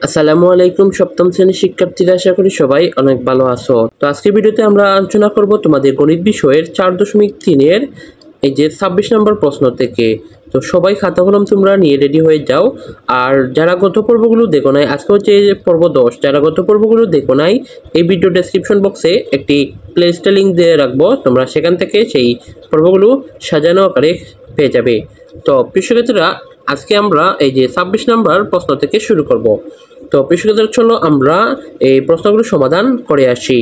আসসালামু আলাইকুম সপ্তম শ্রেণীর শিক্ষার্থীরা, আশা করি সবাই অনেক ভালো আছো। তো আজকের ভিডিওতে আমরা আলোচনা করব তোমাদের গণিত বিষয়ের 4.3 এই যে 26 নম্বর প্রশ্ন থেকে। তো সবাই খাতা কলম তোমরা নিয়ে রেডি হয়ে যাও। আর যারা গত পর্বগুলো দেখো নাই, আজকে হচ্ছে এই যে পর্ব 10, যারা গত পর্বগুলো দেখো নাই এই ভিডিও ডেসক্রিপশন বক্সে একটি প্লেলিস্ট লিংক দিয়ে রাখবো, তোমরা সেখান থেকে সেই পর্বগুলো সাজানো আকারে পেয়ে যাবে। তো প্রিয় শিক্ষার্থীরা, আজকে আমরা এই যে 26 নম্বর প্রশ্ন থেকে শুরু করব। তো প্রিয় শিক্ষার্থীরা, চলো আমরা এই প্রশ্নগুলো সমাধান করে আসি।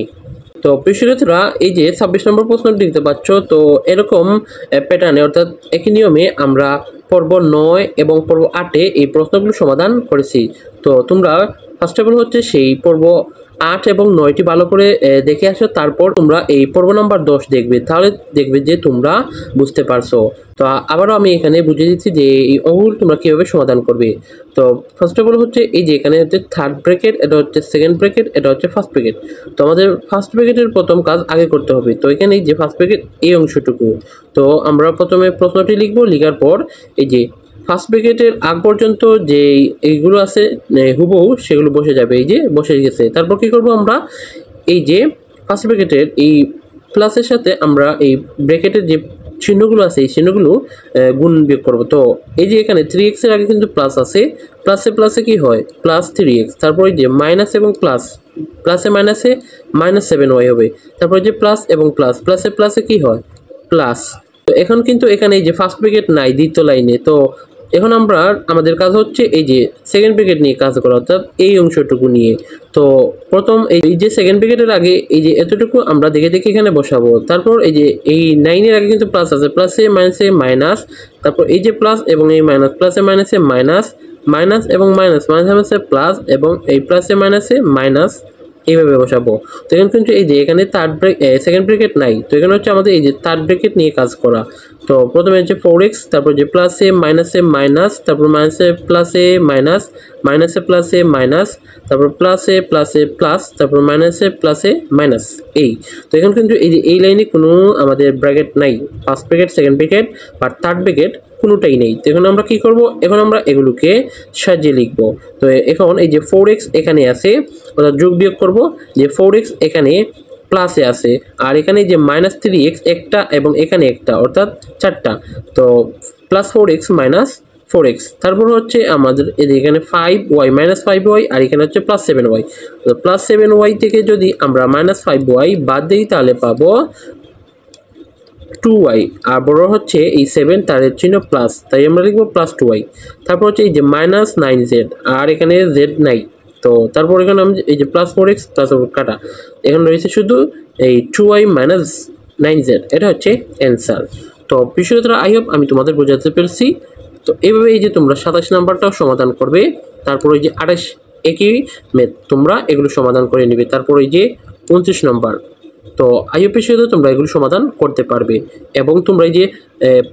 তো প্রিয় শিক্ষার্থীরা, এই যে 26 নম্বর প্রশ্নটি দেখতে পাচ্ছ, তো এরকম প্যাটার্নে অর্থাৎ একই নিয়মে আমরা পর্ব 9 এবং পর্ব 8-এ এই প্রশ্নগুলো সমাধান করেছি। তো তোমরা ফার্স্ট অফ অল হচ্ছে সেই পর্ব 8 এবং 9টি ভালো করে দেখে আসো, তারপর তোমরা এই পর্ব নাম্বার 10 দেখবে, তাহলে দেখবে যে তোমরা বুঝতে পারছো। তো আবারও আমি এখানে বুঝিয়ে দিচ্ছি যে এই অঙ্কগুলো তোমরা কীভাবে সমাধান করবে। তো ফার্স্ট অফ অল হচ্ছে এই যে এখানে হচ্ছে থার্ড ব্র্যাকেট, এটা হচ্ছে সেকেন্ড ব্র্যাকেট, এটা হচ্ছে ফার্স্ট ব্র্যাকেট। তো আমাদের ফার্স্ট ব্র্যাকেটের প্রথম কাজ আগে করতে হবে। তো এখানে এই যে ফার্স্ট ব্র্যাকেট এই অংশটুকু, তো আমরা প্রথমে প্রশ্নটি লিখব, লিখার পর এই যে ফার্স্ট ব্র্যাকেটের আগ পর্যন্ত যে এইগুলো আছে হুবহু সেগুলো বসে যাবে, এই যে বসে গেছে। তারপর কি করব, আমরা এই যে ফার্স্ট ব্র্যাকেটের এই প্লাসের সাথে আমরা এই ব্র্যাকেটের যে চিহ্নগুলো আছে এই চিহ্নগুলো গুণ বিয়োগ করবো। তো এই যে এখানে 3x এর আগে কিন্তু প্লাস আছে, প্লাসে প্লাসে কি হয় প্লাস 3x, তারপর এই যে মাইনাস এবং প্লাস, প্লাসে মাইনাসে মাইনাস 7y হবে, তারপর যে প্লাস এবং প্লাস, প্লাসে প্লাসে কি হয় প্লাস। তো এখন কিন্তু এখানে এই যে ফার্স্ট ব্র্যাকেট নাই দ্বিতীয় লাইনে, তো এখন আমরা আমাদের কাজ হচ্ছে এই যে সেকেন্ড ব্র্যাকেট নিয়ে কাজ করা, অর্থাৎ এই অংশটুকু নিয়ে। তো প্রথম এই যে সেকেন্ড ব্র্যাকেটের আগে এই যে এতটুকু আমরা দেখে দেখে এখানে বসাবো। তারপর এই যে এই 9-এর আগে কিন্তু প্লাস আছে, প্লাসে মাইনাসে মাইনাস, তারপর এই যে প্লাস এবং এই মাইনাস, প্লাসে মাইনাসে মাইনাস, মাইনাস এবং মাইনাস, মাইনাসে প্লাস এবং এই প্লাসে মাইনাসে মাইনাস, এইভাবে বসাবো। তো এখন কিন্তু এই যে এখানে সেকেন্ড ব্র্যাকেট নাই, তো এখানে হচ্ছে আমাদের এই যে থার্ড ব্র্যাকেট নিয়ে কাজ করা। তো প্রথমে হচ্ছে 4x, তারপর যে প্লাসে মাইনাসে মাইনাস, তারপর মাইনাসে প্লাসে মাইনাস, মাইনাসে প্লাসে মাইনাস, তারপর প্লাসে প্লাসে প্লাস, তারপর মাইনাসে প্লাসে মাইনাস, এই। তো এখন কিন্তু এই যে এই লাইনে কোনো আমাদের ব্র্যাকেট নাই, ফার্স্ট ব্র্যাকেট, সেকেন্ড ব্র্যাকেট বা থার্ড ব্র্যাকেট কোনোটাই নেই। তো এখন আমরা কি করব, এখন আমরা এগুলোকে সাজিয়ে লিখব। তো এখন এই যে 4x এখানে আছে, অর্থাৎ যোগ বিয়োগ করব, যে 4x এখানে প্লাসে আছে, আর এখানে যে মাইনাস 3x একটা এবং এখানে একটা, অর্থাৎ 4টা। তো প্লাস 4x মাইনাস 4x, তারপর হচ্ছে আমাদের এখানে 5y মাইনাস 5y, আর এখানে হচ্ছে প্লাস 7y। তো প্লাস 7y থেকে যদি আমরা মাইনাস 5y বাদ দিই তাহলে পাবো 2y, আর বড় হচ্ছে এই 7, তার চিহ্ন প্লাস, তাই আমরা লিখবো প্লাস 2y। তারপর হচ্ছে এই যে মাইনাস 9z, আর এখানে z নাই, তো তারপর এখানে আমি এই যে প্লাস 4x প্লাস কাটা, এখানে রয়েছে শুধু এই 2y মাইনাস 9z, এটা হচ্ছে অ্যান্সার। তো বিষয়টা আই হোপ আমি তোমাদের বোঝাতে পেরেছি। তো এইভাবে এই যে তোমরা 27 নাম্বারটাও সমাধান করবে, তারপর ওই যে 28 একই মেথ তোমরা এগুলো সমাধান করে নেবে, তারপর এই যে 29 নম্বর। তো আইওপির সাথে তোমরা এগুলো সমাধান করতে পারবে, এবং তোমরা এই যে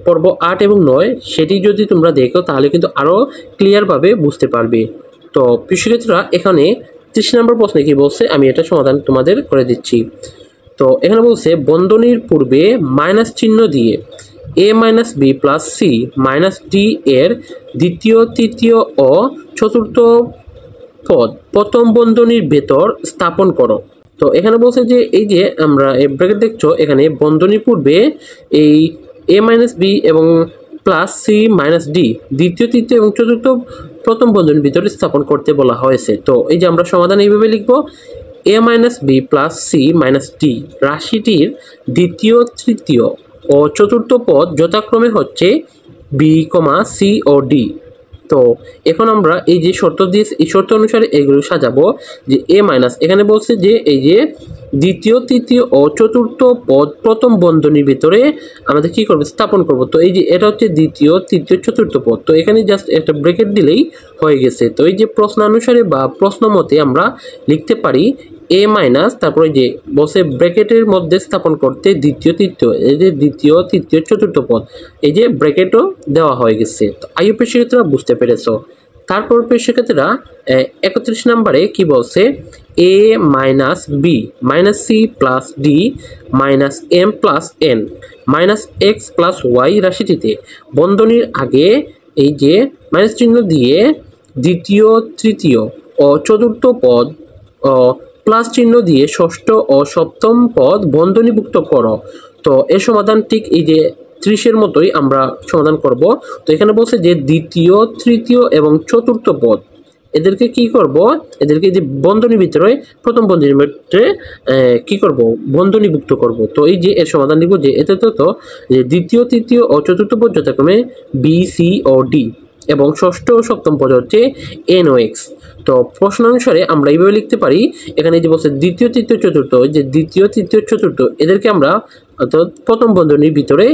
পর্ব 8 এবং 9 সেটি যদি তোমরা দেখো তাহলে কিন্তু আরও ক্লিয়ারভাবে বুঝতে পারবে। তো শিক্ষার্থীরা, এখানে 30 নম্বর প্রশ্নে কি বলছে আমি এটা সমাধান তোমাদের করে দিচ্ছি। তো এখানে বলছে বন্ধনীর পূর্বে মাইনাস চিহ্ন দিয়ে a minus B plus C minus D এর দ্বিতীয়, তৃতীয় ও চতুর্থ পদ প্রথম বন্ধনীর ভেতর স্থাপন করো। তো এখানে বলছে যে এই যে আমরা ব্র্যাকেট দেখছো, এখানে বন্ধনীর পূর্বে এই a মাইনাস বি এবং প্লাস সি মাইনাস ডি দ্বিতীয়, তৃতীয় এবং চতুর্থ প্রথম বন্ধনীর ভিতরে স্থাপন করতে বলা হয়েছে। তো এই যে আমরা সমাধান এইভাবে লিখবো, a minus B plus C minus D রাশিটির দ্বিতীয়, তৃতীয় ও চতুর্থ পদ যথাক্রমে হচ্ছে বি, সি ও ডি। তো এখন আমরা এই যে শর্ত দিয়ে এই শর্ত অনুসারে এগুলো সাজাবো, যে এ মাইনাস এখানে বলছে যে এই যে দ্বিতীয়, তৃতীয় ও চতুর্থ পদ প্রথম বন্ধনীর ভিতরে আমাদের কি করবে স্থাপন করব। তো এই যে এটা হচ্ছে দ্বিতীয়, তৃতীয়, চতুর্থ পদ, তো এখানে জাস্ট একটা ব্র্যাকেট দিলেই হয়ে গেছে। তো এই যে প্রশ্ন অনুসারে বা প্রশ্ন মতে আমরা লিখতে পারি এ মাইনাস, তারপরে যে বসে ব্র্যাকেটের মধ্যে স্থাপন করতে দ্বিতীয়, তৃতীয়, এই যে দ্বিতীয়, তৃতীয়, চতুর্থ পদ, এই যে ব্র্যাকেটও দেওয়া হয়ে গেছে। তো আইইউপি শিক্ষার্থীরা বুঝতে পেরেছো। তারপর শিক্ষার্থীরা 31 নম্বরে কি বলছে, A minus B minus C plus D minus M plus N minus X plus Y রাশিটিতে বন্ধনীর আগে এই যে মাইনাস চিহ্ন দিয়ে দ্বিতীয়, তৃতীয় ও ও চতুর্থ পদ ও প্লাস চিহ্ন দিয়ে ষষ্ঠ ও সপ্তম পদ বন্ধনীভুক্ত করো। তো এর সমাধান ঠিক এই যে 30-এর মতোই আমরা সমাধান করব। তো এখানে বলছে যে দ্বিতীয়, তৃতীয় এবং চতুর্থ পদ এদেরকে কি করব, এদেরকে যে বন্ধনীর ভিতরে প্রথম বন্ধনীর ভিতরে কি করব, বন্ধনীভুক্ত করব। তো এই যে এর সমাধান লিখব যে এতে তো যে দ্বিতীয়, তৃতীয় ও চতুর্থ পদ যথাক্রমে বি, সি ও ডি এবং ষষ্ঠ ও সপ্তম পদ হচ্ছে এন ও এক্স। তো প্রশ্ন অনুসারে আমরা এইভাবে লিখতে পারি, এখানে যে বলছে দ্বিতীয়, তৃতীয়, চতুর্থ, যে দ্বিতীয়, তৃতীয়, চতুর্থ এদেরকে আমরা অর্থাৎ প্রথম বন্ধনীর ভিতরে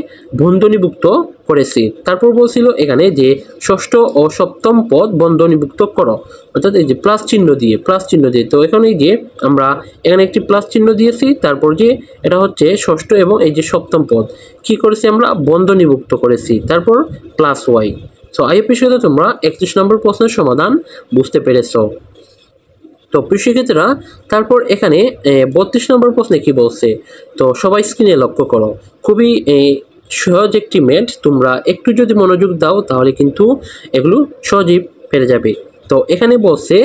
বন্ধনীভুক্ত করেছি। তারপর বলছিল এখানে যে ষষ্ঠ ও সপ্তম পদ বন্ধনীভুক্ত করো, অর্থাৎ এই যে প্লাস চিহ্ন দিয়ে। তো এখানে এই যে আমরা এখানে একটি প্লাস চিহ্ন দিয়েছি, তারপর যে এটা হচ্ছে ষষ্ঠ এবং এই যে সপ্তম পদ কি করেছি আমরা বন্ধনীভুক্ত করেছি, তারপর প্লাস ওয়াই। তো আইএপি সাথে তোমরা 31 নম্বর প্রশ্নের সমাধান বুঝতে পেরেছো। তো প্রিয় শিক্ষার্থীরা, তারপর এখানে 32 নম্বর প্রশ্নে কি বলছে, তো সবাই স্ক্রিনে লক্ষ্য করো। খুবই সহজ একটি ম্যাথ, তোমরা একটু যদি মনোযোগ দাও তাহলে কিন্তু এগুলো সহজেই পেরে যাবে। তো এখানে বলছে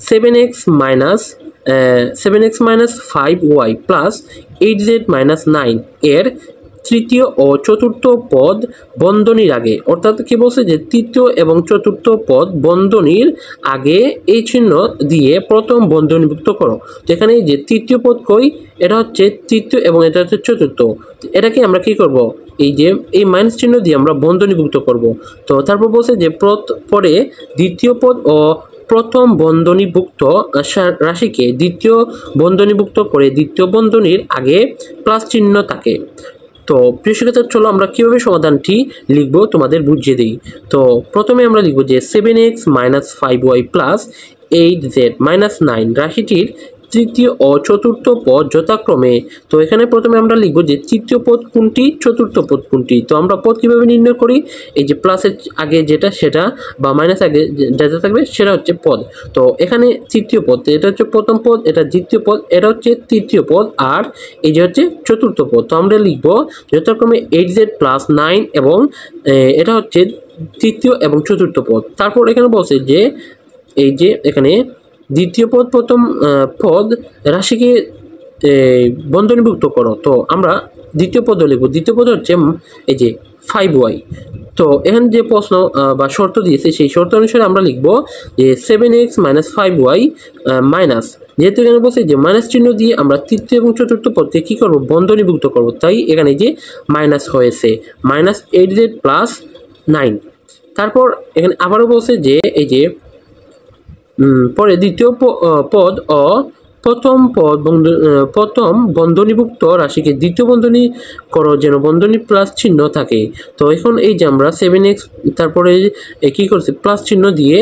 7x minus 5y plus 8z minus 9 এর তৃতীয় ও চতুর্থ পদ বন্ধনীর আগে, অর্থাৎ কি বলছে যে তৃতীয় এবং চতুর্থ পদ বন্ধনীর আগে এই চিহ্ন দিয়ে প্রথম বন্ধনীভুক্ত করো। তো এখানে যে তৃতীয় পদ কই, এটা হচ্ছে তৃতীয় এবং এটা হচ্ছে চতুর্থ, এটাকে আমরা কি করব, এই যে এই মাইনাস চিহ্ন দিয়ে আমরা বন্ধনীভুক্ত করব। তো তারপর বলছে যে পরে দ্বিতীয় পদ ও প্রথম বন্ধনীভুক্ত রাশিকে দ্বিতীয় বন্ধনীভুক্ত করে দ্বিতীয় বন্ধনীর আগে প্লাস চিহ্ন থাকে। তো প্রিয় শিক্ষার্থী, চলো আমরা কীভাবে সমাধানটি লিখব তোমাদের বুঝিয়ে দিই। তো প্রথমে আমরা লিখব যে 7x minus 5y plus 8z minus 9 রাশিটির তৃতীয় ও চতুর্থ পদ যথাক্রমে। তো এখানে প্রথমে আমরা লিখব যে তৃতীয় পদ কোনটি, চতুর্থ পদ কোনটি। তো আমরা পদ কীভাবে নির্ণয় করি, এই যে প্লাসের আগে যেটা সেটা বা মাইনাস আগে যেটা থাকবে সেটা হচ্ছে পদ। তো এখানে তৃতীয় পদ, এটা হচ্ছে প্রথম পদ, এটা দ্বিতীয় পদ, এটা হচ্ছে তৃতীয় পদ, আর এই যে হচ্ছে চতুর্থ পদ। তো আমরা লিখব যথাক্রমে 8z প্লাস 9 এবং এটা হচ্ছে তৃতীয় এবং চতুর্থ পদ। তারপর এখানে বলছে যে এই যে এখানে দ্বিতীয় পদ প্রথম পদ রাশিকে বন্ধনীভুক্ত করো। তো আমরা দ্বিতীয় পদ লিখব, দ্বিতীয় পদ হচ্ছে এই যে 5y। তো এখানে যে প্রশ্ন বা শর্ত দিয়েছে সেই শর্ত অনুসারে আমরা লিখব যে 7x মাইনাস 5y মাইনাস, যেহেতু এখানে বলছে যে মাইনাস চিহ্ন দিয়ে আমরা তৃতীয় এবং চতুর্থ পদকে কী করব, বন্ধনীভুক্ত করব, তাই এখানে যে মাইনাস হয়েছে মাইনাস 8z প্লাস 9। তারপর এখানে আবারও বলছে যে এই যে পরে দ্বিতীয় পদ ও প্রথম বন্ধনীভুক্ত রাশিকে দ্বিতীয় বন্ধনী করো যেন বন্ধনী প্লাস চিহ্ন থাকে। তো এখন এই যে আমরা 7x তারপরে কি করছি, প্লাস চিহ্ন দিয়ে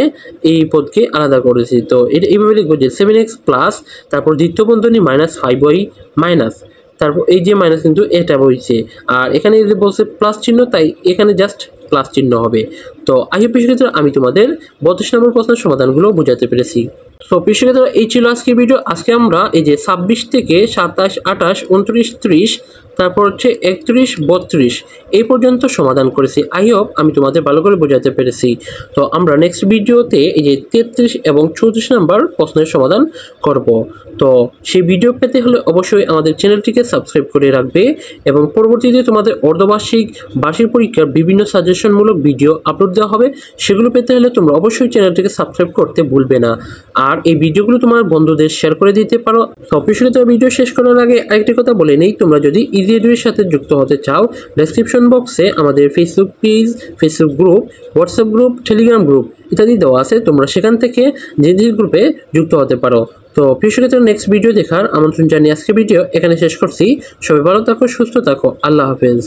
এই পদকে আলাদা করেছি। তো এটা এইভাবে লিখবো যে 7x প্লাস তারপর দ্বিতীয় বন্ধনী মাইনাস 5y মাইনাস, তারপর এই যে মাইনাস কিন্তু এটা বলছে, আর এখানে যে বলছে প্লাস চিহ্ন তাই এখানে জাস্ট প্লাস চিহ্ন হবে। তো আইএপি শিক্ষার্থীরা, আমি তোমাদের 32 নম্বর প্রশ্নের সমাধানগুলো বোঝাতে পেরেছি। তো প্রিয় শিক্ষার্থীরা, এই ছিল আজকের ভিডিও। আজকে আমরা এই যে 26 থেকে 27, 28, 29, 30, তারপর হচ্ছে 31, 32 এই পর্যন্ত সমাধান করেছি। আই হোপ আমি তোমাদের ভালো করে বোঝাতে পেরেছি। তো আমরা নেক্সট ভিডিওতে এই যে 33 এবং 34 নম্বর প্রশ্নের সমাধান করব। তো সেই ভিডিও পেতে হলে অবশ্যই আমাদের চ্যানেলটিকে সাবস্ক্রাইব করে রাখবে এবং পরবর্তীতে তোমাদের অর্ধবার্ষিক, বার্ষিক পরীক্ষার বিভিন্ন সাজেশনমূলক ভিডিও আপলোড দেওয়া হবে, সেগুলো পেতে হলে তোমরা অবশ্যই চ্যানেলটিকে সাবস্ক্রাইব করতে ভুলবে না। আর এই ভিডিওগুলো তোমার বন্ধুদের শেয়ার করে দিতে পারো। অবশ্যই ভিডিও শেষ করার আগে আরেকটি কথা বলে নেই, তোমরা যদি ইজি এডুর সাথে যুক্ত হতে চাও, ডেসক্রিপশন বক্সে আমাদের Facebook page, Facebook group, WhatsApp group, Telegram group ইত্যাদি দেওয়া আছে, তোমরা সেখান থেকে যে গ্রুপে যুক্ত হতে পারো। তো প্রিয় শিক্ষার্থীরা, নেক্সট ভিডিও দেখার আমন্ত্রণ জানিয়ে আজকে ভিডিও এখানে শেষ করছি। সবাই ভালো থাকো, সুস্থ থাকো, আল্লাহ হাফেজ।